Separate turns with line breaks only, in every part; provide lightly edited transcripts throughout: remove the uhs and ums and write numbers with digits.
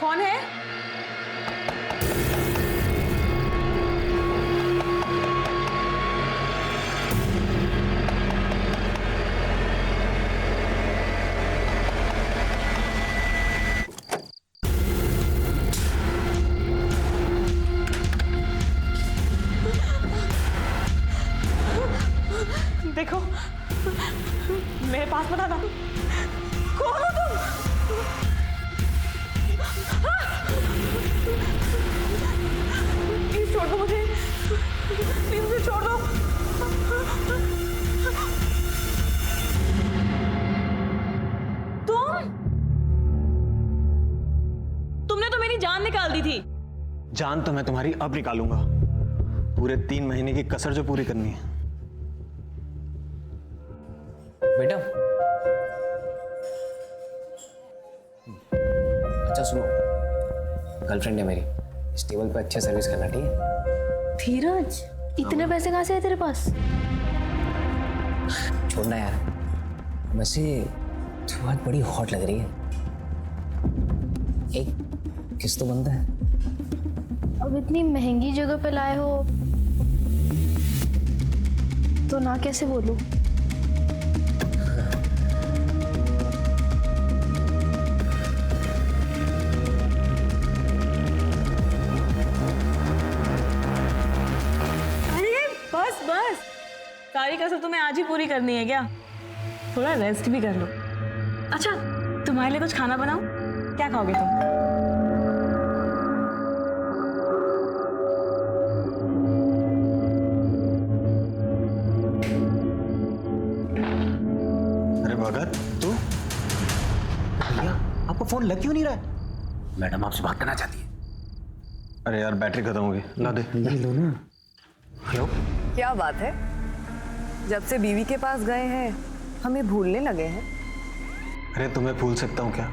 कौन है? देखो, मेरे पास मत आना। कौन हो तुम? प्लीज छोड़ दो मुझे, प्लीज मुझे छोड़ दो। तुमने तो मेरी जान निकाल दी थी।
जान तो मैं तुम्हारी अब निकालूंगा, पूरे 3 महीने की कसर जो पूरी करनी है।
बेटा, अच्छा सुनो, गर्लफ्रेंड है मेरी, इस टेबल पे अच्छे सर्विस करना, ठीक है?
धीरज, इतने पैसे कहाँ से आए तेरे पास?
छोड़ना यार, वैसे तू आज बड़ी हॉट लग रही है। एक किस तो बनता है।
अब इतनी महंगी जगह पे लाए हो तो ना कैसे बोलूं?
बस सारी कसर तुम्हें आज ही पूरी करनी है क्या? थोड़ा रेस्ट भी कर लो। अच्छा, तुम्हारे लिए कुछ खाना बनाऊं? क्या खाओगे तुम?
अरे भगत, तू?
भैया, आपका फोन लग क्यों नहीं रहा है? मैडम आपसे बात करना चाहती है।
अरे यार, बैटरी खत्म हो गई, ला दे।
लो ना। हेलो,
क्या बात है, जब से बीवी के पास गए हैं हमें भूलने लगे हैं।
अरे तुम्हें भूल सकता हूँ क्या?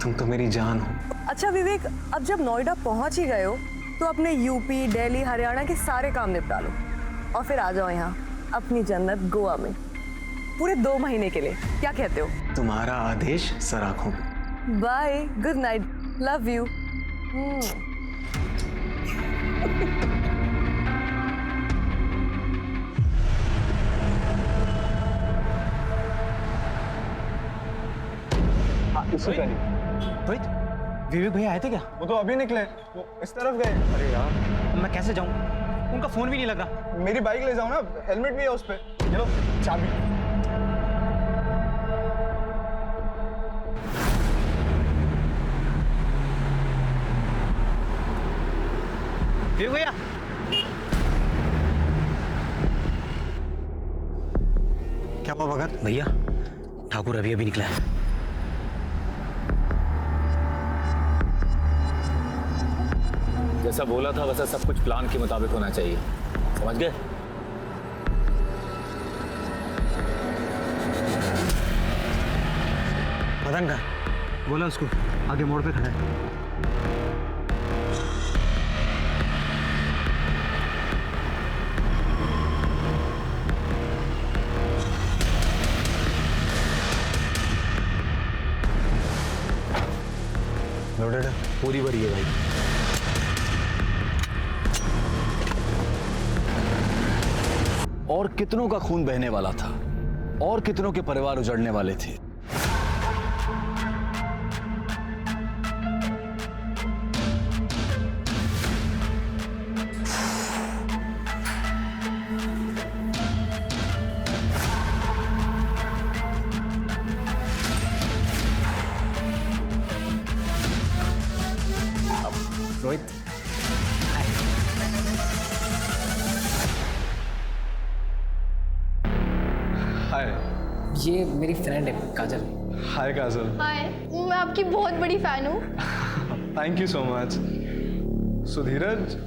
तुम तो मेरी जान हो।
अच्छा विवेक, अब जब नोएडा पहुंच ही गए हो तो अपने यूपी, दिल्ली, हरियाणा के सारे काम निपटा लो और फिर आ जाओ यहाँ अपनी जन्नत गोवा में पूरे 2 महीने के लिए। क्या कहते हो?
तुम्हारा आदेश सर आंखों पे।
Bye, good night, love you.
Rohit, Vivek भैया आए थे क्या?
वो तो अभी निकले, वो इस तरफ गए।
अरे यार, मैं कैसे जाऊं? उनका फोन भी नहीं लग रहा।
मेरी बाइक ले जाओ ना, हेलमेट भी है उस पे। ये लो चाबी।
विवेक भैया,
क्या हुआ भगत?
भैया, ठाकुर अभी अभी निकला है।
जैसा बोला था वैसा सब कुछ प्लान के मुताबिक होना चाहिए, समझ गए?
मदन का
बोला उसको आगे मोड़ पे खड़ा है।
लोडेड है?
पूरी भरी है भाई।
और कितनों का खून बहने वाला था और कितनों के परिवार उजड़ने वाले थे।
रोहित,
हाय।
ये मेरी फ्रेंड है काजल।
हाय काजल।
हाय, मैं आपकी बहुत बड़ी फैन हूँ।
Thank you so much. So Dheeraj,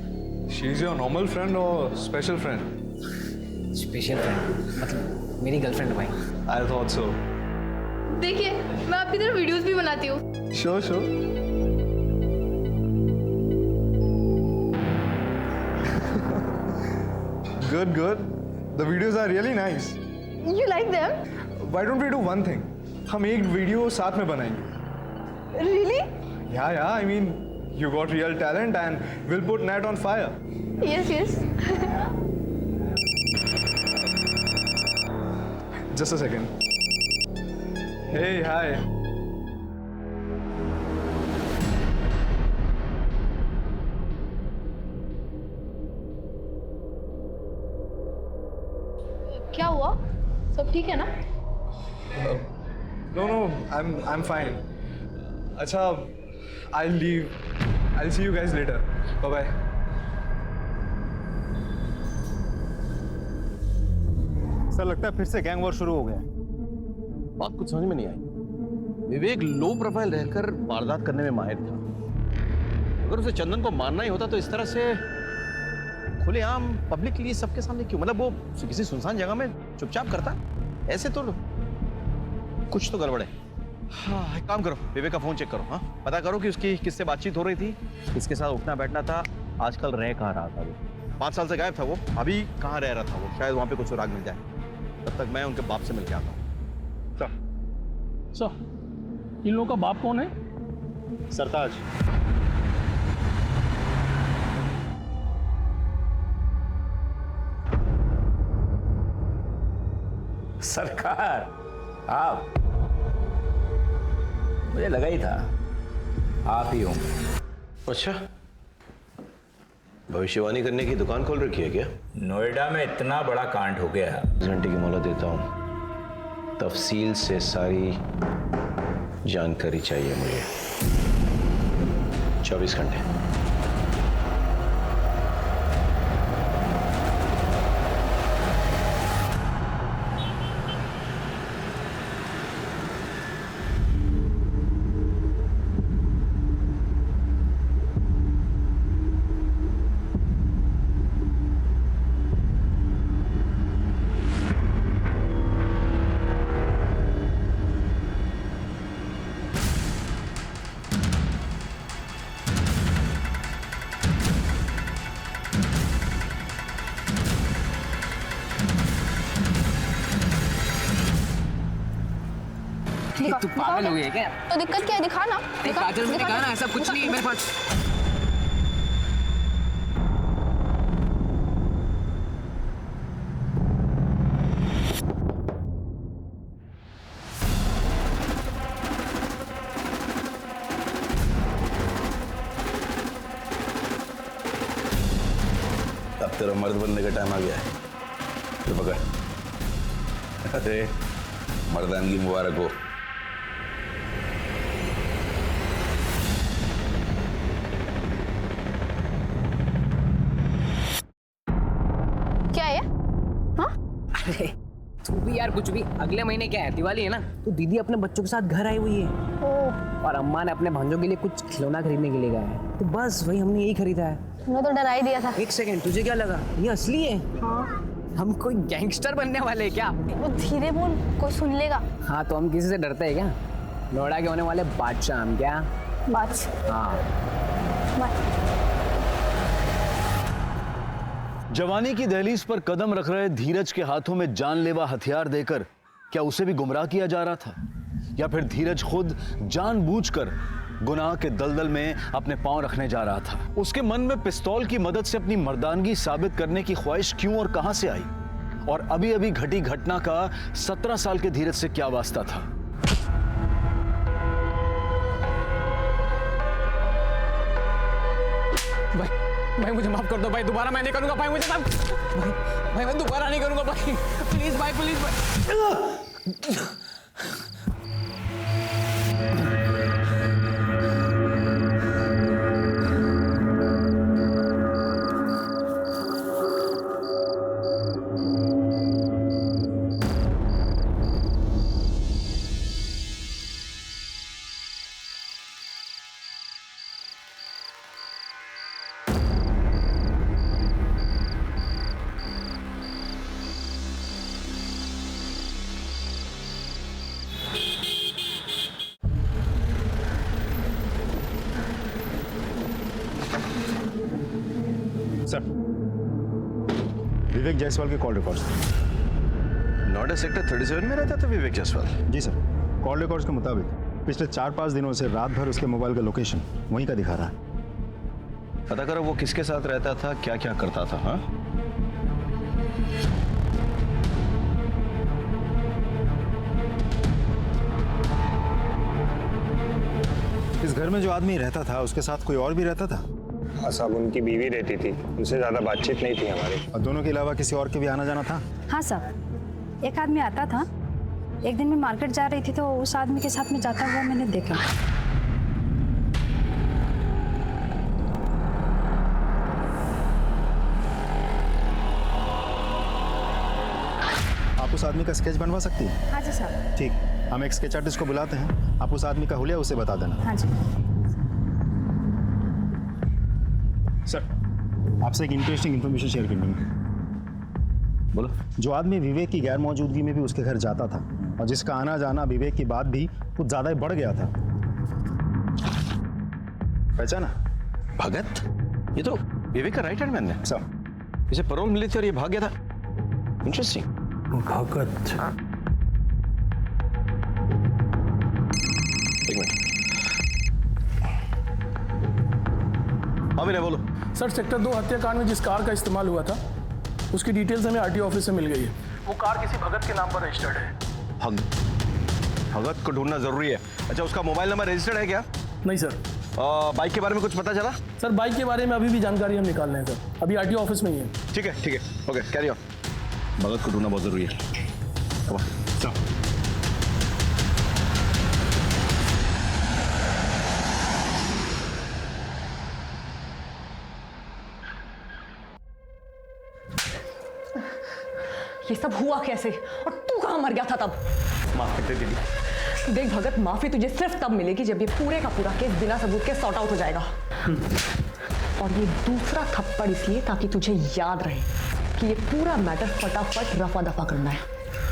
she is your normal friend और स्पेशल फ्रेंड?
स्पेशल फ्रेंड मतलब मेरी गर्लफ्रेंड है भाई।
I thought so.
देखिए, मैं आपकी तरह वीडियोस भी बनाती हूँ।
Sure sure. Good, good. The videos are really nice.
You like them?
Why don't we do one thing? हम एक वीडियो साथ में बनाएंगे।
Really?
Yeah, I mean, you got real talent and we'll put Nat on fire.
Yes.
Just a second. Hey, hi.
क्या हुआ? सब ठीक है ना?
No, I'm fine. Acha, I'll leave. I'll see you guys later. Bye-bye.
Sir लगता है फिर से गैंग वॉर शुरू हो गया है।
बात कुछ समझ में नहीं आई। विवेक लो प्रोफाइल रहकर वारदात करने में माहिर था। अगर उसे चंदन को मारना ही होता तो इस तरह से खुलेआम पब्लिकली सबके सामने क्यों, मतलब वो किसी सुनसान जगह में चुपचाप करता, ऐसे तो कुछ तो गड़बड़ है। हाँ, एक काम करो, विवेक का फोन चेक करो। हाँ, पता करो कि उसकी किससे बातचीत हो रही थी, किसके साथ उठना बैठना था, आजकल रह कहाँ रहा था। वो 5 साल से गायब था, वो अभी कहाँ रह रहा था वो, शायद वहां पे कुछ सुराग मिल जाए। तब तक मैं उनके बाप से मिल के आता हूँ।
सर, इन लोगों का बाप कौन है?
सरताज।
सरकार, आप? मुझे लगा ही था आप ही हो।
अच्छा, भविष्यवाणी करने की दुकान खोल रखी है क्या?
नोएडा में इतना बड़ा कांड हो गया।
10 घंटे की मोहलत देता हूँ, तफसील से सारी जानकारी चाहिए मुझे। 24 घंटे।
तू पागल हो गई है क्या?
तो दिक्कत क्या है? दिखा ना।
काजल ने कहा ना ऐसा कुछ नहीं है मेरे पास।
अब तेरा मर्द बनने का टाइम आ गया है। तो पकड़। अरे मर्दानगी मुबारक हो।
क्या है? हाँ?
अरे तू भी यार कुछ भी। अगले महीने क्या है, दिवाली है ना, तो दीदी अपने बच्चों के साथ घर आई हुई है। और अम्मा ने अपने भांजों के लिए कुछ खिलौना खरीदने के लिए गया है, तो बस वही हमने यही खरीदा है।
मैं तो डरा ही दिया था।
एक सेकंड, तुझे क्या लगा ये असली है?
हाँ।
हम कोई गैंगस्टर बनने वाले हैं क्या?
वो धीरे बोल, कोई सुन लेगा।
हाँ, तो हम किसी से डरते हैं क्या? नोएडा के होने वाले बादशाह हम क्या?
बात।
हाँ।
जवानी की दहलीज पर कदम रख रहे धीरज के हाथों में जानलेवा हथियार देकर क्या उसे भी गुमराह किया जा रहा था, या फिर धीरज खुद जानबूझकर गुनाह के दलदल में अपने पांव रखने जा रहा था? उसके मन में पिस्तौल की मदद से अपनी मर्दानगी साबित करने की ख्वाहिश क्यों और कहां से आई? और अभी अभी घटी घटना का 17 साल के धीरज से क्या वास्ता था?
भाई मुझे माफ कर दो भाई, दोबारा मैं नहीं करूंगा भाई, मुझे माफ। भाई मैं दोबारा नहीं करूंगा भाई, प्लीज भाई, प्लीज भाई।
सर, विवेक जायसवाल के कॉल रिकॉर्ड्स।
नोएडा सेक्टर 37 में रहता था विवेक जायसवाल?
जी सर, कॉल रिकॉर्ड्स के मुताबिक
पिछले 4-5 दिनों से रात भर उसके मोबाइल का लोकेशन वहीं का दिखा रहा है।
पता करो वो किसके साथ रहता था, क्या क्या करता था। हाँ,
इस घर में जो आदमी रहता था उसके साथ कोई और भी रहता था?
हाँ साहब, उनकी बीवी रहती थी, उनसे ज़्यादा बातचीत नहीं थी हमारी।
और दोनों के अलावा किसी और के भी आना जाना था?
हाँ साहब, एक आदमी आता था। एक दिन मैं मार्केट जा रही थी तो उस आदमी के साथ में जाता हुआ मैंने देखा।
आप उस आदमी का स्केच बनवा सकती हैं?
हाँ जी साहब।
ठीक, हम एक स्केच आर्टिस्ट को बुलाते हैं, आप उस आदमी का हुलिया उसे बता देना।
हाँ जी
सर, आपसे एक इंटरेस्टिंग इन्फॉर्मेशन शेयर करनी है।
बोलो।
जो आदमी विवेक की गैर मौजूदगी में भी उसके घर जाता था और जिसका आना जाना विवेक की बात भी कुछ ज्यादा ही बढ़ गया था, पहचाना?
भगत? ये तो विवेक का राइट हैंड मैन है।
सर,
इसे पैरोल मिली थी और ये भाग गया था। इंटरेस्टिंग।
भगत।
एक मिनट। हाँ विनय बोलो।
सर, सेक्टर 2 हत्याकांड में जिस कार का इस्तेमाल हुआ था उसकी डिटेल्स हमें आरटीओ ऑफिस से मिल गई है। वो कार किसी भगत के नाम पर रजिस्टर्ड है।
भगत को ढूंढना जरूरी है। अच्छा, उसका मोबाइल नंबर रजिस्टर्ड है क्या?
नहीं सर।
बाइक के बारे में कुछ पता चला?
सर, बाइक के बारे में अभी भी जानकारी हम निकाल रहे हैं सर, अभी आरटीओ ऑफिस में ही है।
ठीक है, ओके, कैरी ऑन। भगत को ढूंढना बहुत जरूरी है। Come on.
ये सब हुआ कैसे और तू कहाँ मर गया था तब?
माफ कर दे दीदी।
देख भगत, माफी तुझे सिर्फ तब मिलेगी जब ये पूरे का पूरा केस बिना सबूत के सॉर्ट आउट हो जाएगा। और ये दूसरा थप्पड़ इसलिए ताकि तुझे याद रहे कि ये पूरा मैटर फटाफट रफा दफा करना है,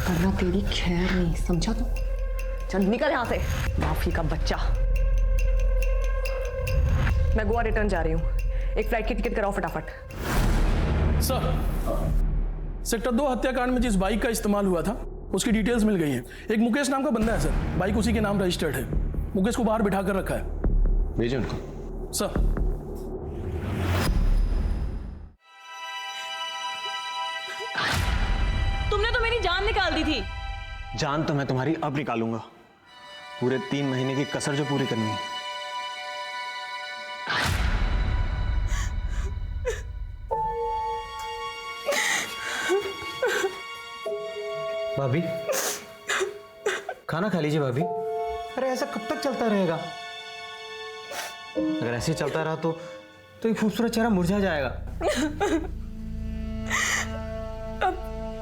वरना तेरी खैर नहीं, समझा तू? चल निकल यहाँ से, माफी का बच्चा। मैं गोवा रिटर्न जा रही हूँ, एक फ्लाइट की टिकट कराओ फटाफट।
सर, सेक्टर 2 हत्याकांड में जिस बाइक का इस्तेमाल हुआ था उसकी डिटेल्स मिल गई हैं। एक मुकेश नाम का बंदा है सर, बाइक उसी के नाम रजिस्टर्ड है। मुकेश को बाहर बिठा कर रखा है।
भेजिए उनको।
सर।
तुमने तो मेरी जान निकाल दी थी।
जान तो मैं तुम्हारी अब निकालूंगा, पूरे 3 महीने की कसर जो पूरी करनी है।
भाभी, खाना खा लीजिए भाभी। अरे ऐसा कब तक चलता रहेगा? अगर ऐसे चलता रहा तो ये खूबसूरत चेहरा मुरझा जाएगा।
अब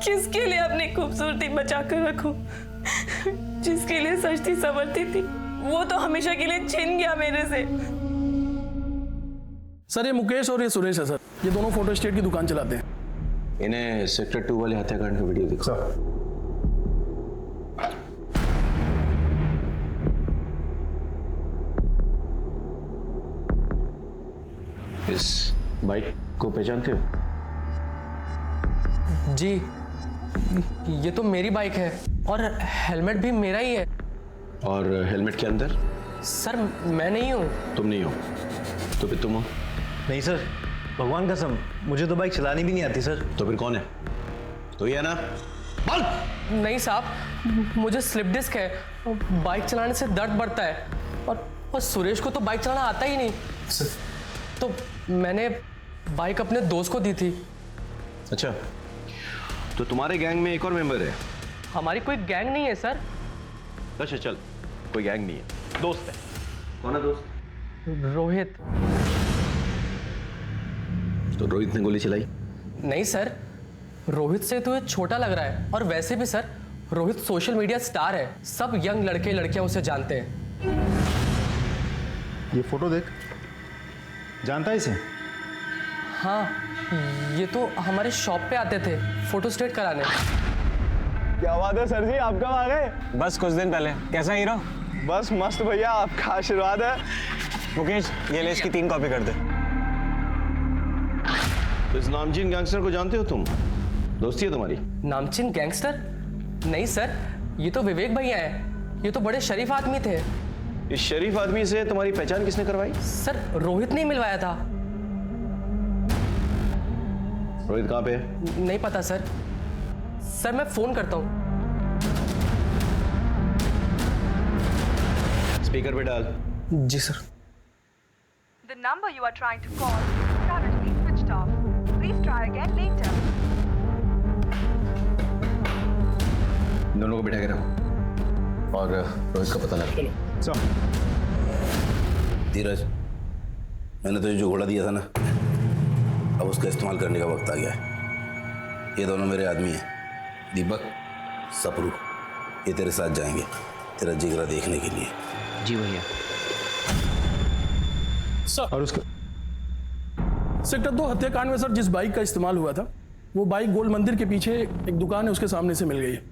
किसके लिए अपनी खूबसूरती बचा कर रखूं? जिसके लिए सजती संवरती थी वो तो हमेशा के लिए छिन गया मेरे से।
सर, ये मुकेश और ये सुरेश है सर, ये दोनों फोटो स्टेट की दुकान चलाते हैं।
इन्हें सेक्टर 2 वाले हत्याकांड का वीडियो दिखाओ। इस बाइक को पहचानते हो?
जी, ये तो मेरी बाइक है और हेलमेट भी मेरा ही है।
और हेलमेट के अंदर?
सर, मैं नहीं हूँ।
तुम नहीं हो तो फिर तुम हो?
नहीं सर, भगवान कसम, मुझे तो बाइक चलानी भी नहीं आती सर।
तो फिर कौन है? तो ये है ना? बोल!
नहीं साहब, मुझे स्लिप डिस्क है, बाइक चलाने से दर्द बढ़ता है और सुरेश को तो बाइक चलाना आता ही नहीं। तो मैंने बाइक अपने दोस्त को दी थी।
अच्छा, तो तुम्हारे गैंग में एक और मेंबर है?
हमारी कोई गैंग नहीं है सर।
अच्छा चल, कोई गैंग नहीं है, दोस्त है। कौन है दोस्त?
रोहित।
तो रोहित ने गोली चलाई?
नहीं सर, रोहित से तो ये छोटा लग रहा है और वैसे भी sir, Rohit social media star है, सब यंग लड़के लड़कियां उसे जानते हैं।
ये फोटो देख, जानता है इसे?
हाँ, ये तो हमारे शॉप पे आते थे फोटो स्टेट कराने।
क्या बात है सर जी, आप कब आ गए? बस कुछ दिन पहले। कैसा हीरो? बस मस्त भैया, आपका आशीर्वाद है। मुकेश, ये ले, इसकी 3 कॉपी कर दे।
तो इस नामचीन गैंगस्टर को जानते हो तुम? दोस्ती है तुम्हारी?
नामचीन गैंगस्टर? नहीं सर, ये तो विवेक भैया है, ये तो बड़े शरीफ आदमी थे।
इस शरीफ आदमी से तुम्हारी पहचान किसने करवाई?
सर रोहित ने मिलवाया था।
रोहित कहाँ पे है?
नहीं पता सर। सर मैं फोन करता हूँ।
स्पीकर पे डाल।
जी sir.
The number you are trying to call is currently switched off. Please try again later.
दोनों को बिठा के रखो और रोहित का पता लगा।
धीरज, मैंने तुझे जो घोड़ा दिया था ना, अब उसका इस्तेमाल करने का वक्त आ गया है। ये दोनों मेरे आदमी हैं, दीपक, सपरू। ये तेरे साथ जाएंगे तेरा जिगरा देखने के लिए।
जी भैया।
सर और उसके सेक्टर 2 हत्याकांड में सर जिस बाइक का इस्तेमाल हुआ था वो बाइक गोल मंदिर के पीछे एक दुकान है उसके सामने से मिल गई है।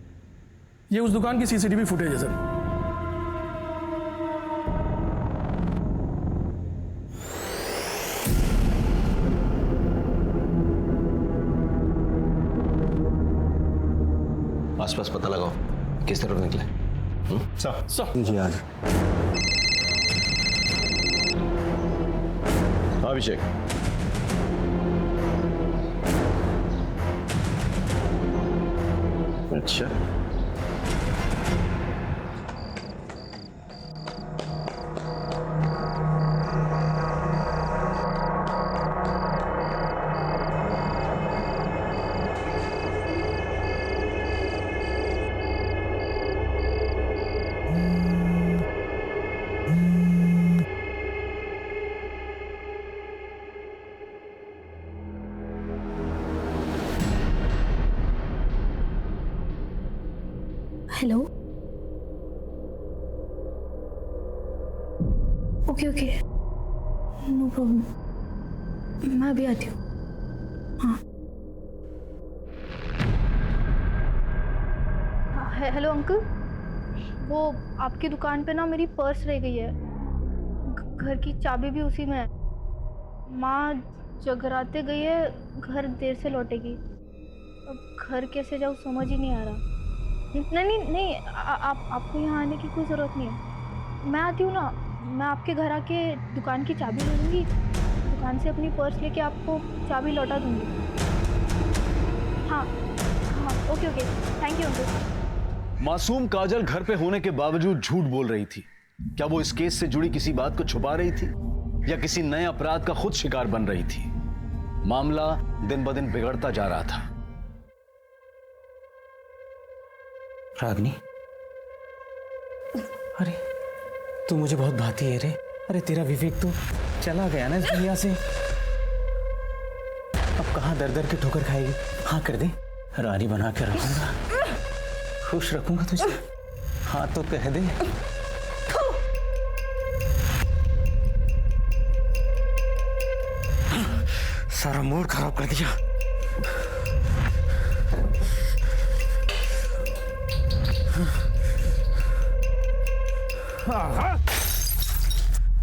ये उस दुकान की सीसीटीवी फुटेज है सर।
आसपास पता लगाओ किस तरफ निकले।
जी आज
अभिषेक, अच्छा
hello. Okay okay, no problem, मैं अभी आती हूँ। हाँ। हेलो अंकल, वो आपकी दुकान पे ना मेरी पर्स रह गई है। घर की चाबी भी उसी में है। माँ जगराते गई है, घर देर से लौटेगी। अब घर कैसे जाऊँ समझ ही नहीं आ रहा। नहीं, आपको यहाँ आने की कोई ज़रूरत नहीं है। मैं आती हूँ ना, मैं आपके घर आके दुकान की चाबी ले लूँगी, दुकान से अपनी पर्स लेके आपको चाबी लौटा दूँगी। हाँ, ओके, थैंक यू अंकल।
मासूम काजल घर पे होने के बावजूद झूठ बोल रही थी। क्या वो इस केस से जुड़ी किसी बात को छुपा रही थी या किसी नए अपराध का खुद शिकार बन रही थी? मामला दिन ब दिन बिगड़ता जा रहा था।
रागनी, अरे तू मुझे बहुत भाती है रे। अरे तेरा विवेक तो चला गया ना इस दुनिया से। अब कहाँ दर दर की ठोकर खाएगी। हाँ कर दे, रानी बना के रखूंगा, खुश रखूंगा तुझे। हाँ तो कह दे। सारा मूड खराब कर दिया।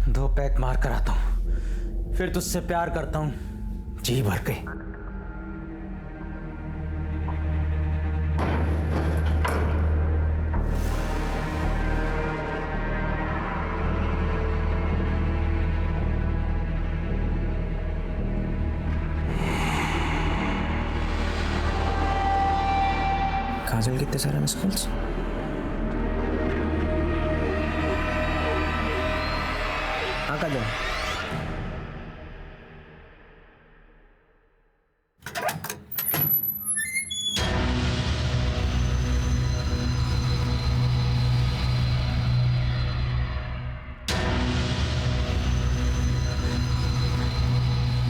दो पैक मार कर आता हूं, फिर तुझसे प्यार करता हूं जी भर के। काजल कितने सारे मिस कॉल्स। हाँ काजल,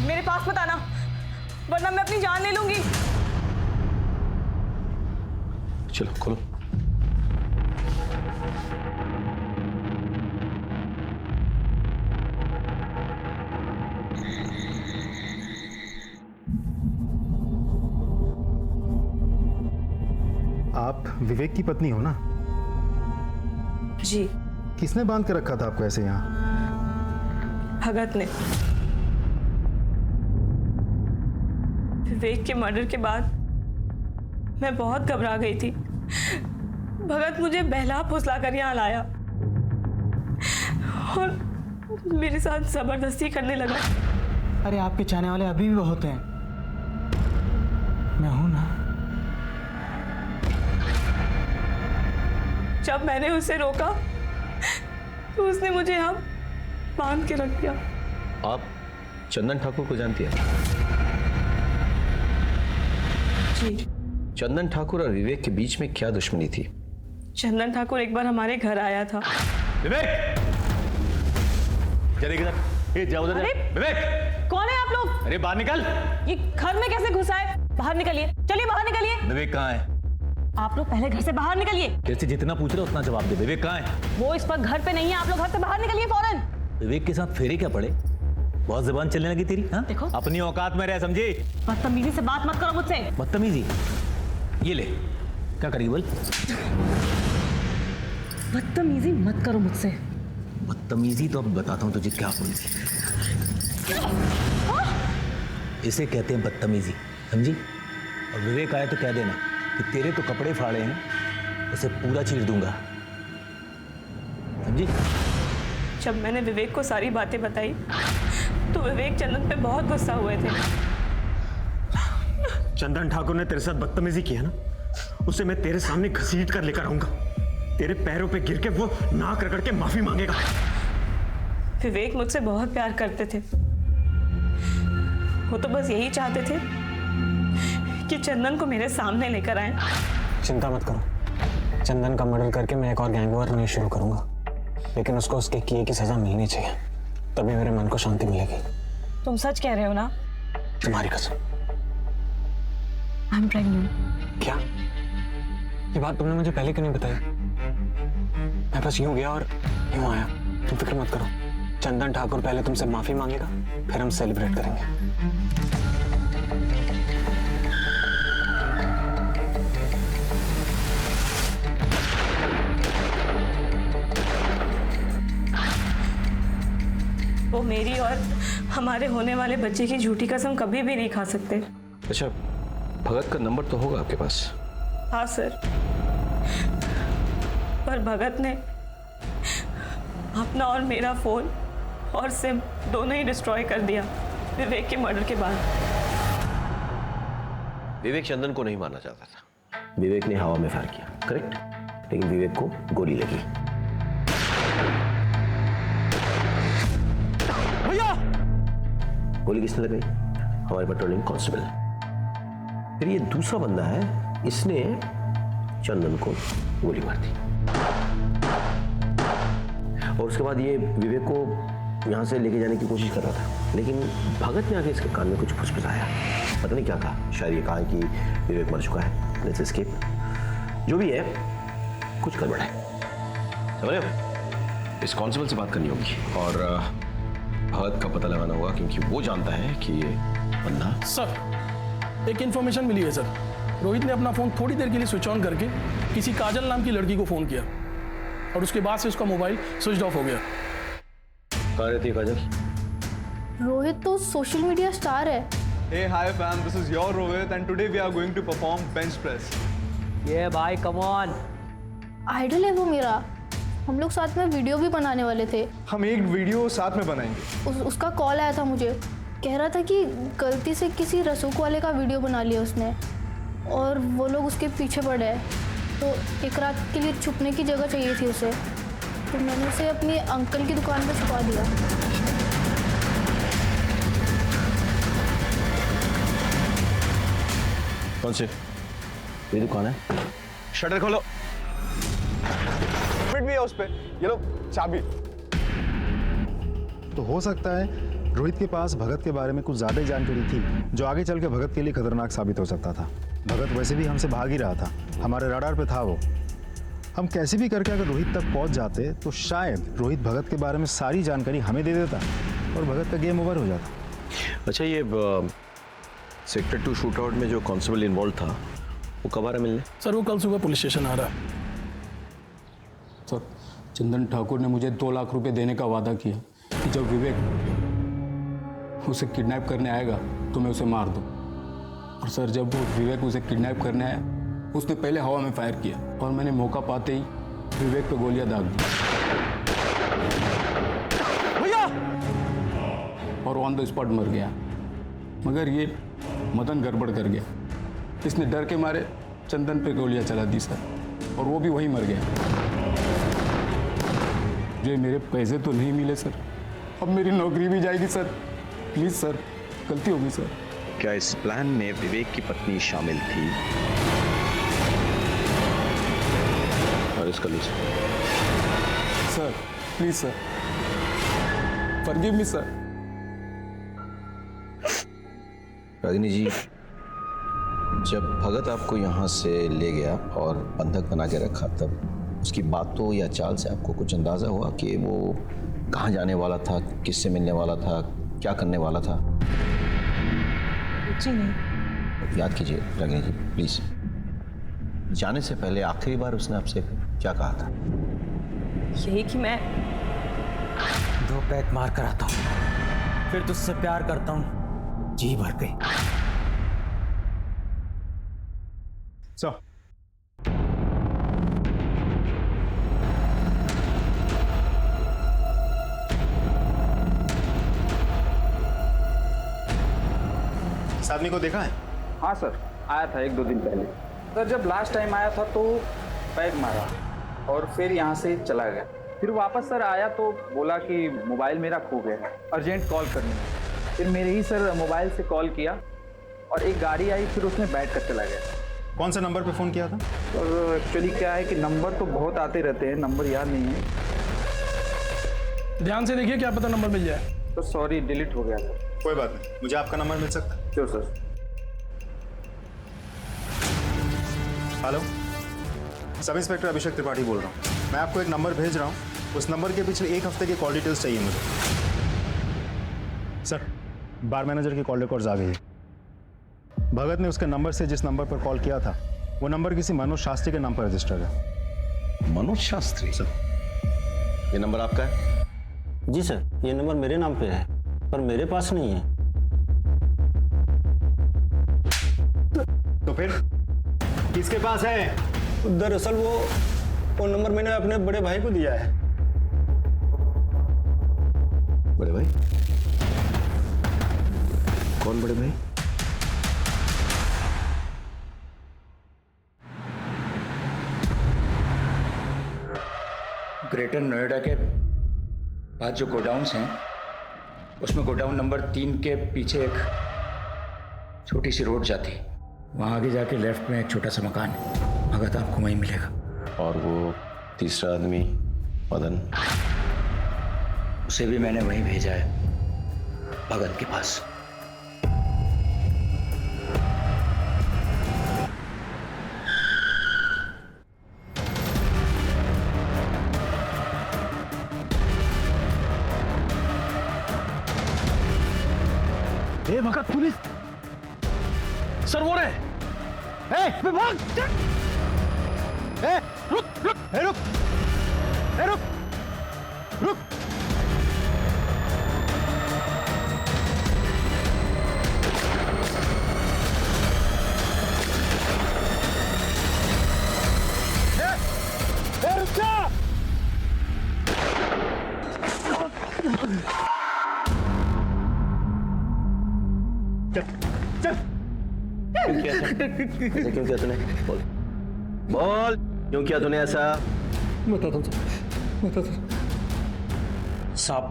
मेरे पास मत आना, वरना मैं अपनी जान ले लूंगी।
चलो खोलो।
आप विवेक की पत्नी हो ना?
जी।
किसने बांध के रखा था आपको ऐसे यहाँ?
भगत ने। विवेक के मर्डर के बाद मैं बहुत घबरा गई थी। भगत मुझे बहला फुसला कर यहाँ लाया। और मेरे साथ जबरदस्ती करने लगा।
अरे आपके चाहने वाले अभी भी बहुत हैं। मैं हूं ना।
जब मैंने उसे रोका तो उसने मुझे यहाँ बांध के रख दिया।
आप चंदन ठाकुर को जानती हैं?
जी।
चंदन ठाकुर और विवेक के बीच में क्या दुश्मनी थी?
चंदन ठाकुर एक बार हमारे घर आया था।
विवेक, चलिए किधर? ये जाओ उधर। विवेक,
कौन है आप लोग?
अरे बाहर निकल।
ये घर में कैसे घुसा है? बाहर निकलिए, चलिए बाहर निकलिए।
विवेक कहाँ है?
आप लोग पहले घर से बाहर निकलिए।
जैसे जितना पूछ रहे हो उतना जवाब दे। विवेक कहाँ है?
वो इस वक्त घर पे नहीं है, आप लोग घर से बाहर निकलिए फौरन।
विवेक के साथ फेरे क्या पड़े? बहुत जुबान चलने लगी तेरी। हाँ,
देखो
अपनी औकात में रह, समझे?
बदतमीजी से बात मत करो मुझसे।
बदतमीजी? ये ले, क्या करेगी बोल?
बदतमीजी मत करो मुझसे।
बदतमीजी तो अब बताता हूँ तुझे क्या बोलती। इसे कहते हैं बदतमीजी, समझी? और विवेक आया तो कह देना कि तेरे तो कपड़े फाड़े हैं, उसे पूरा चीर दूंगा, समझी?
जब मैंने विवेक को सारी बातें बताई तो विवेक चंदन पे बहुत गुस्सा हुए थे।
चंदन ठाकुर ने तेरे साथ बदतमीजी की है ना, उसे मैं तेरे सामने घसीट कर लेकर आऊंगा। तेरे पैरों पे गिर के वो नाक रगड़ के माफी मांगेगा।
विवेक मुझसे बहुत प्यार करते थे। वो तो बस यही चाहते थे कि चंदन को मेरे सामने लेकर आए।
चिंता मत करो, चंदन का मर्डर करके मैं एक और गैंग वॉर नहीं शुरू करूंगा, लेकिन उसको उसके किए की सजा मिलनी चाहिए, तभी मेरे मन को शांति मिलेगी।
तुम सच कह रहे हो ना?
तुम्हारी कसम।
I am pregnant.
क्या? ये बात तुमने मुझे पहले क्यों नहीं बताई? मैं बस यूं गया और यूं आया। तुम फिक्र मत करो, चंदन ठाकुर पहले तुमसे माफी मांगेगा, फिर हम सेलिब्रेट करेंगे।
वो मेरी और हमारे होने वाले बच्चे की झूठी कसम कभी भी नहीं खा सकते।
अच्छा, भगत का नंबर तो होगा आपके पास?
हाँ सर, पर भगत ने अपना और मेरा फोन और सिम दोनों ही डिस्ट्रॉय कर दिया विवेक के मर्डर के बाद।
विवेक चंदन को नहीं मारना चाहता था, विवेक ने हवा में फायर किया, करेक्ट? लेकिन विवेक को गोली लगी।
भैया!
गोली किसने लगाई? हमारे पेट्रोलिंग कांस्टेबल। फिर ये दूसरा बंदा है, इसने चंदन को गोली मार दी और उसके बाद ये विवेक को यहाँ से लेके जाने की कोशिश कर रहा था, लेकिन भगत ने आके इसके कान में कुछ फुसफुसाया, पता नहीं क्या कहा। शायद ये कहा कि विवेक मर चुका है, लेट्स एस्केप। जो भी है, कुछ गड़बड़ है, समझ रहे हो? इस कांस्टेबल से बात करनी होगी और भगत का पता लगाना होगा, क्योंकि वो जानता है कि ये बंदा।
सर, एक इंफॉर्मेशन मिली है सर। रोहित ने अपना फोन थोड़ी देर के लिए स्विच ऑन करके किसी काजल नाम की लड़की को फोन किया और उसके बाद से उसका मोबाइल स्विच ऑफ हो गया।
कहाँ रहती है काजल?
रोहित तो सोशल मीडिया स्टार है।
Hey, hi fam, this is your Rohit and today we are going to perform bench press.
ये भाई कम ऑन।
आइडल है वो मेरा। हम लोग साथ में वीडियो भी बनाने वाले थे।
हम एक वीडियो साथ में बनाएंगे।
उसका कॉल आया था मुझे, कह रहा था कि गलती से किसी रसूख वाले का वीडियो बना लिया उसने और वो लोग उसके पीछे पड़े हैं, तो एक रात के लिए छुपने की जगह चाहिए थी उसे, तो मैंने उसे अपनी अंकल की दुकान पर छुपा दिया।
कौन से? ये दुकान है।
शटर खोलो। फिट भी है उस पे, ये लो चाबी।
तो हो सकता है रोहित के पास भगत के बारे में कुछ ज़्यादा ही जानकारी थी, जो आगे चल के भगत के लिए खतरनाक साबित हो सकता था। भगत वैसे भी हमसे भाग ही रहा था, हमारे रडार पे था वो। हम कैसे भी करके अगर रोहित तक पहुंच जाते तो शायद रोहित भगत के बारे में सारी जानकारी हमें दे देता और भगत का गेम ओवर हो जाता।
अच्छा, ये सेक्टर 2 शूटआउट में जो कांस्टेबल इन्वॉल्व था वो कब आ रहा मिलने?
सर, वो कल सुबह पुलिस स्टेशन आ रहा है।
सर, चंदन ठाकुर ने मुझे 2 लाख रुपए देने का वादा किया कि जब विवेक उसे किडनैप करने आएगा तो मैं उसे मार दूं। और सर, जब वो विवेक उसे किडनैप करने आया, उसने पहले हवा में फायर किया और मैंने मौका पाते ही विवेक पे गोलियां दाग दी। और ऑन द स्पॉट मर गया। मगर ये मदन गड़बड़ कर गया। इसने डर के मारे चंदन पे गोलियां चला दी सर, और वो भी वहीं मर गया। मुझे मेरे पैसे तो नहीं मिले सर, अब मेरी नौकरी भी जाएगी सर। प्लीज सर, गलती होगी सर।
क्या इस प्लान में विवेक की पत्नी शामिल थी? और इसका लीजिए
sir, please sir, forgive me sir.
Ragini ji, जब भगत आपको यहाँ से ले गया और बंधक बना के रखा, तब उसकी बातों या चाल से आपको कुछ अंदाजा हुआ कि वो कहाँ जाने वाला था, किससे मिलने वाला था, क्या करने वाला था?
जी नहीं।
याद कीजिए रागिनी जी, प्लीज। जाने से पहले आखिरी बार उसने आपसे क्या कहा था?
यही कि मैं
2 पैक मार कर आता हूँ, फिर तुझसे प्यार करता हूँ, जी भर के।
इस आदमी को देखा है?
हाँ सर, आया था 1-2 दिन पहले। सर जब लास्ट टाइम आया था तो पैक मारा और फिर यहाँ से चला गया। फिर वापस सर आया तो बोला कि मोबाइल मेरा खो गया, अर्जेंट कॉल करनी। फिर मेरे ही सर मोबाइल से कॉल किया और एक गाड़ी आई, फिर उसमें बैठ कर चला गया।
कौन से नंबर पे फ़ोन किया था?
और एक्चुअली क्या है कि नंबर तो बहुत आते रहते हैं, नंबर याद नहीं है।
ध्यान से देखिए, क्या पता नंबर मिल जाए।
तो सॉरी, डिलीट हो गया था।
कोई बात नहीं, मुझे आपका नंबर मिल सकता है?
क्यों सर?
हेलो, सब इंस्पेक्टर अभिषेक त्रिपाठी बोल रहा हूँ। मैं आपको एक नंबर भेज रहा हूँ, उस नंबर के पिछले 1 हफ्ते की कॉल डिटेल्स चाहिए मुझे। सर, बार मैनेजर की कॉल रिकॉर्ड्स आ गई है। भगत ने उसके नंबर से जिस नंबर पर कॉल किया था, वो नंबर किसी मनोज शास्त्री के नाम पर रजिस्टर्ड है।
मनोज शास्त्री? सर, ये नंबर आपका है?
जी सर, ये नंबर मेरे नाम पे है, पर मेरे पास नहीं है।
तो फिर किसके पास है?
दरअसल वो नंबर मैंने अपने बड़े भाई को दिया है।
बड़े भाई? कौन बड़े भाई?
ग्रेटर नोएडा के पास जो गोडाउन्स हैं, उसमें गोडाउन नंबर 3 के पीछे एक छोटी सी रोड जाती है। वहाँ आगे जाके लेफ्ट में एक छोटा सा मकान है, भगत आपको वहीं मिलेगा।
और वो तीसरा आदमी मदन?
उसे भी मैंने वहीं भेजा है, भगत के पास।
ए भगत, पुलिस! सर वो रहे।
विभाग! रुक रुक रुक रुक रुक। रुक जा! चल
क्यों किया ऐसा? ऐसा क्यों किया तूने? बोल बोल, क्यों किया तूने ऐसा?
बताता हूँ
साहब,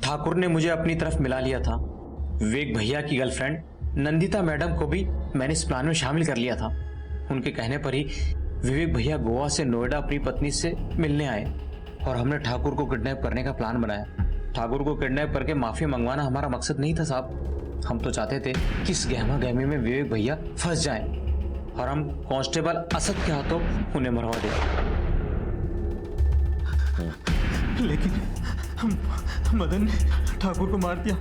ठाकुर ने मुझे अपनी तरफ मिला लिया था। विवेक भैया की गर्लफ्रेंड नंदिता मैडम को भी मैंने इस प्लान में शामिल कर लिया था। उनके कहने पर ही विवेक भैया गोवा से नोएडा अपनी पत्नी से मिलने आए और हमने ठाकुर को किडनैप करने का प्लान बनाया। ठाकुर को किडनैप करके माफी मंगवाना हमारा मकसद नहीं था साहब। हम तो चाहते थे कि इस गहमा गहमी में विवेक भैया फंस जाएं और हम कांस्टेबल असद के हाथों उन्हें मरवा दें।
लेकिन मदन ने ठाकुर को मार दिया।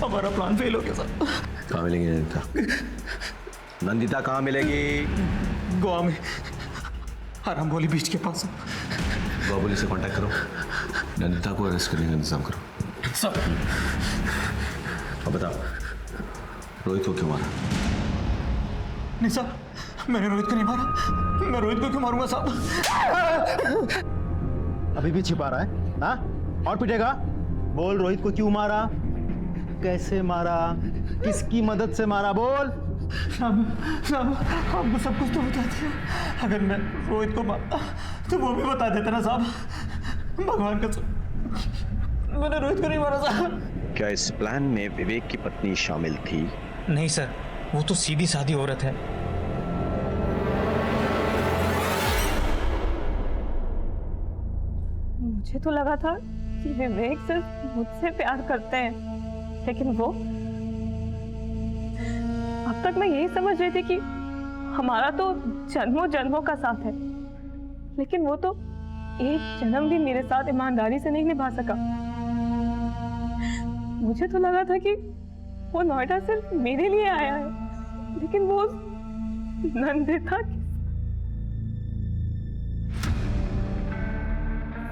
हमारा प्लान फेल हो गया साहब।
कहाँ मिलेगी नंदिता? नंदिता कहाँ मिलेगी?
गोवा में आराम बोली बीच के पास।
गोवा पुलिस से कांटेक्ट करो, नंदिता को अरेस्ट करने का इंतजाम करो।
सब।
अब बताओ, रोहित को क्यों मारा?
नहीं साहब, मैंने रोहित को नहीं मारा। मैं रोहित को क्यों मारूंगा साहब?
अभी भी छिपा रहा है? हाँ, और पिटेगा? बोल, रोहित को क्यों मारा, कैसे मारा, किसकी मदद से मारा, बोल।
साहब आपको सब कुछ तो बताते हैं। अगर मैं रोहित को मारता तो वो भी बता देता ना साहब। भगवान का मैंने रोहित को नहीं मारा साहब।
क्या इस प्लान में विवेक की पत्नी शामिल थी?
नहीं सर, वो तो सीधी सादी औरत है।
मुझे तो लगा था कि विवेक सिर्फ मुझसे प्यार करते हैं, लेकिन वो, अब तक मैं यही समझ रही थी कि हमारा तो जन्मों जन्मों का साथ है, लेकिन वो तो एक जन्म भी मेरे साथ ईमानदारी से नहीं निभा सका। मुझे तो लगा था कि वो नोएडा सिर्फ मेरे लिए आया है, लेकिन वो नंदिता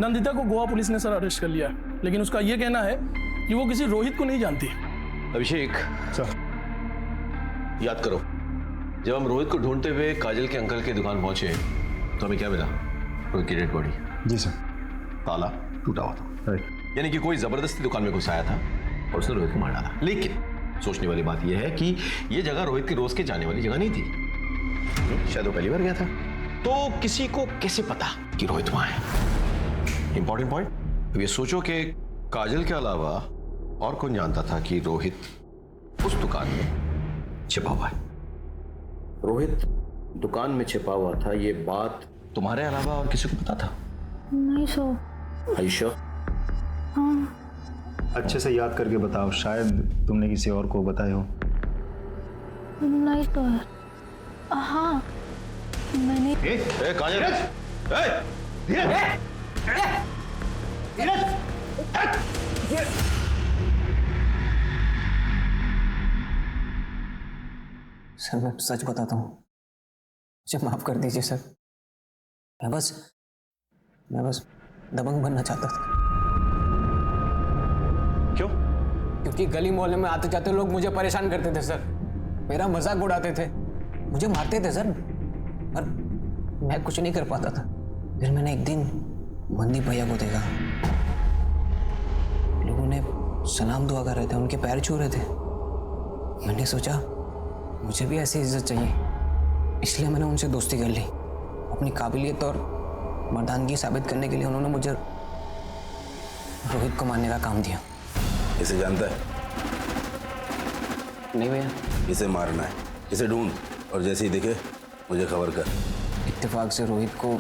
नंदिता को गोवा पुलिस ने सर अरेस्ट कर लिया, लेकिन उसका यह कहना है कि वो किसी रोहित को नहीं जानती।
अभिषेक सर, याद करो, जब हम रोहित को ढूंढते हुए काजल के अंकल की दुकान पहुंचे तो हमें क्या मिला? रोहित की डेड बॉडी।
जी सर।
ताला टूटा हुआ था, यानी कि कोई जबरदस्ती दुकान में घुसाया था और उसने रोहित को मार डाला। लेकिन सोचने वाली बात यह है कि यह जगह रोहित की रोज के जाने वाली जगह नहीं थी, शायद वो पहली बार गया था। तो किसी को कैसे पता कि रोहित वहां है? Important point. अब ये सोचो कि काजल के अलावा और कौन जानता था कि रोहित उस दुकान में छिपा हुआ है? रोहित दुकान में छिपा हुआ था, ये बात तुम्हारे अलावा और किसी को पता था?
नहीं सो।
आयशा?
हाँ।
अच्छे से याद करके बताओ, शायद तुमने किसी और को बताया हो।
नहीं तो है। हाँ, मैंने।
काजल,
सर मैं सच बताता हूँ, मुझे माफ कर दीजिए सर। मैं बस दबंग बनना चाहता था।
क्यों?
क्योंकि गली मोहल्ले में आते जाते लोग मुझे परेशान करते थे सर, मेरा मजाक उड़ाते थे, मुझे मारते थे सर, पर मैं कुछ नहीं कर पाता था। फिर मैंने एक दिन मनदीप भैया को देखा, लोगों ने सलाम दुआ कर रहे थे, उनके पैर छू रहे थे। मैंने सोचा मुझे भी ऐसी इज्जत चाहिए, इसलिए मैंने उनसे दोस्ती कर ली। अपनी काबिलियत और मर्दानगी साबित करने के लिए उन्होंने मुझे रोहित को मारने का काम दिया।
इसे जानता है?
नहीं भैया।
इसे मारना है, इसे ढूंढ और जैसे ही दिखे मुझे खबर कर।
इत्तेफाक से रोहित को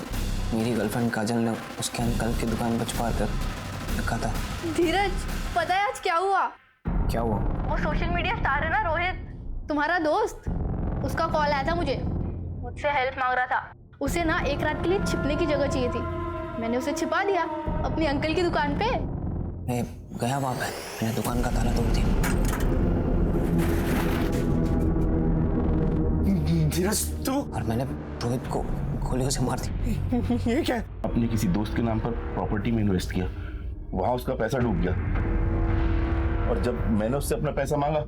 मेरी गर्लफ्रेंड काजल ने उसके अंकल की दुकान पर छुपा कर रखा था।
धीरज, पता है आज क्या हुआ?
क्या हुआ?
वो सोशल मीडिया स्टार है ना रोहित, तुम्हारा दोस्त, उसका कॉल आया था मुझे, मुझसे हेल्प मांग रहा था। उसे ना एक रात के लिए छिपने की जगह चाहिए थी, मैंने उसे छिपा दिया अपनी अंकल की दुकान पे।
मैं गया वहां पे, मैंने दुकान का ताला तोड़ दिया। धीरज तू? और मैंने रोहित को गोलियों से मार दी।
ये क्या? अपने किसी दोस्त के नाम पर प्रॉपर्टी में इन्वेस्ट किया, वहां उसका पैसा डूब गया, और जब मैंने उससे अपना पैसा मांगा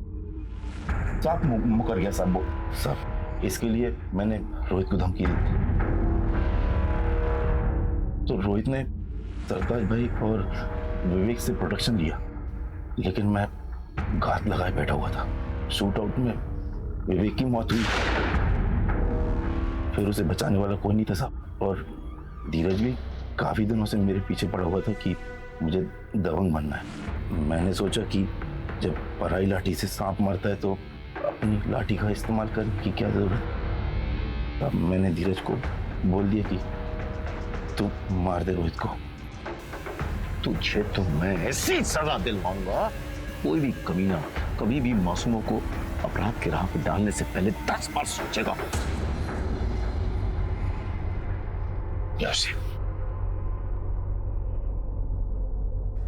साहब मुकर गया साहब। साहब इसके लिए मैंने रोहित को धमकी दी, तो रोहित ने सरताज भाई और विवेक से प्रोटेक्शन लिया, लेकिन मैं घात लगाए बैठा हुआ था। शूट आउट में विवेक की मौत हुई, फिर उसे बचाने वाला कोई नहीं था साहब। और धीरज भी काफी दिनों से मेरे पीछे पड़ा हुआ था कि मुझे दबंग बनना है। मैंने सोचा कि जब पराई लाठी से सांप मरता है तो अपनी लाठी का इस्तेमाल करने की क्या जरूरत। तब मैंने धीरज को बोल दिया कि तू मार दे रोहित को। तुझे तो मैं ऐसी सजा दिलवाऊंगा, कोई भी कमीना कभी भी मासूमों को अपराध के राह पर डालने से पहले 10 बार सोचेगा।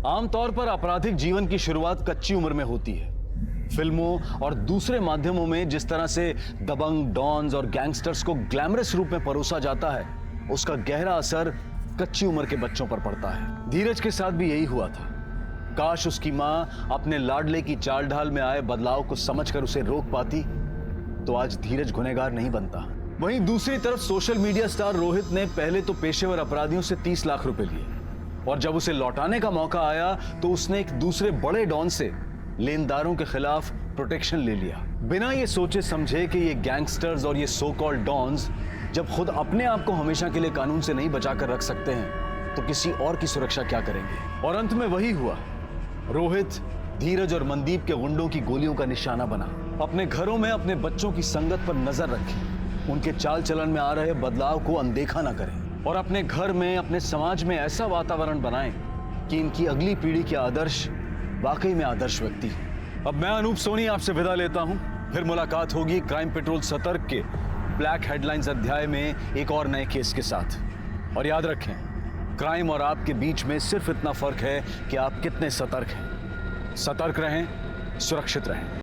आमतौर पर आपराधिक जीवन की शुरुआत कच्ची उम्र में होती है। फिल्मों और दूसरे माध्यमों में जिस तरह से दबंग, डॉन्स और गैंगस्टर्स को ग्लैमरस रूप में परोसा जाता है, उसका गहरा असर कच्ची उम्र के बच्चों पर पड़ता है। धीरज के साथ भी यही हुआ था। काश उसकी मां अपने लाडले की चाल ढाल में आए बदलाव को समझकर उसे रोक पाती, तो आज धीरज गुनहगार नहीं बनता। वहीं दूसरी तरफ सोशल मीडिया स्टार रोहित ने पहले तो पेशेवर अपराधियों से 30 लाख रुपए लिए, और जब उसे लौटाने का मौका आया तो उसने एक दूसरे बड़े डॉन से लेनदारों के खिलाफ प्रोटेक्शन ले लिया, बिना ये सोचे समझे कि ये गैंगस्टर्स और ये सो कॉल्ड डॉन्स जब खुद अपने आप को हमेशा के लिए कानून से नहीं बचा कर रख सकते हैं तो किसी और की सुरक्षा क्या करेंगे। और अंत में वही हुआ। रोहित, धीरज और मनदीप के गुंडों की गोलियों का निशाना बना। अपने घरों में अपने बच्चों की संगत पर नजर रखें, उनके चाल चलन में आ रहे बदलाव को अनदेखा ना करें और अपने घर में, अपने समाज में ऐसा वातावरण बनाएं कि इनकी अगली पीढ़ी के आदर्श वाकई में आदर्श व्यक्ति। अब मैं अनूप सोनी आपसे विदा लेता हूं। फिर मुलाकात होगी क्राइम पेट्रोल सतर्क के ब्लैक हेडलाइंस अध्याय में एक और नए केस के साथ। और याद रखें, क्राइम और आपके बीच में सिर्फ इतना फर्क है कि आप कितने सतर्क हैं। सतर्क रहें, सुरक्षित रहें।